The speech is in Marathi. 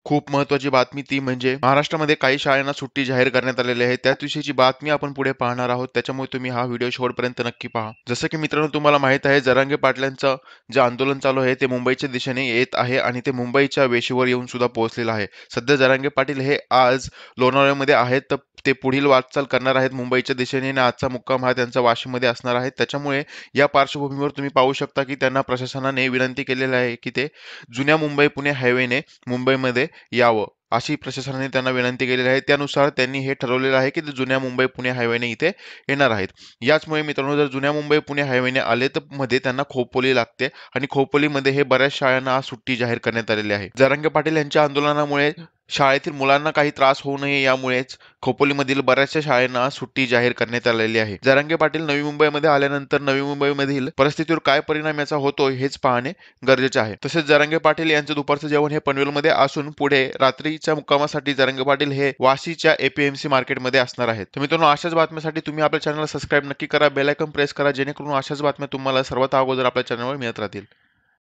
खूप महत्त्वाची बातमी ती म्हणजे महाराष्ट्रामध्ये काही शाळांना सुट्टी जाहीर करण्यात आलेली आहे. त्याच विषयीची बातमी आपण पुढे पाहणार आहोत. त्याच्यामुळे तुम्ही हा व्हिडिओ शेवटपर्यंत नक्की पहा. जसं की मित्रांनो तुम्हाला माहीत आहे जरांगे पाटलांचं जे आंदोलन चालू आहे ते मुंबईच्या दिशेने येत आहे आणि ते मुंबईच्या वेशीवर येऊन सुद्धा पोहोचलेलं आहे. सध्या जरांगे पाटील हे आज लोणावळ्यामध्ये आहेत तर ते पुढील वाटचाल करणार आहेत मुंबईच्या दिशेने आणि आजचा मुक्काम हा त्यांचा वाशीमध्ये असणार आहे. त्याच्यामुळे या पार्श्वभूमीवर तुम्ही पाहू शकता की त्यांना प्रशासनाने विनंती केलेली आहे की ते जुन्या मुंबई पुणे हायवेने मुंबईमध्ये यावं अशी प्रशासनाने त्यांना विनंती केलेली आहे. त्यानुसार त्यांनी हे ठरवलेलं आहे की ते जुन्या मुंबई पुणे हायवेने इथे येणार आहेत. याचमुळे मित्रांनो जर जुन्या मुंबई पुणे हायवेने आले तर मध्ये त्यांना खोपोली लागते आणि खोपोलीमध्ये हे बऱ्याच शाळांना आज सुट्टी जाहीर करण्यात आलेली आहे. जरांगे पाटील यांच्या आंदोलनामुळे शाळेतील मुलांना काही त्रास होऊ नये यामुळेच खोपोलीमधील बऱ्याचशा शाळांना सुट्टी जाहीर करण्यात आलेली आहे. जरांगे पाटील नवी मुंबईमध्ये आल्यानंतर नवी मुंबईमधील परिस्थितीवर काय परिणाम याचा होतो हेच पाहणे गरजेचे आहे. तसेच जरांगे पाटील यांचं दुपारचं जेवण हे पनवेलमध्ये असून पुढे रात्रीच्या मुक्कामासाठी जरांगे पाटील हे वाशीच्या एपीएमसी मार्केटमध्ये असणार आहेत. तर मित्रांनो अशाच बातम्यांसाठी तुम्ही आपल्या चॅनलला सबस्क्राईब नक्की करा, बेल आयकॉन प्रेस करा जेणेकरून अशाच बातम्या तुम्हाला सर्वात अगोदर आपल्या चॅनलवर मिळत राहतील.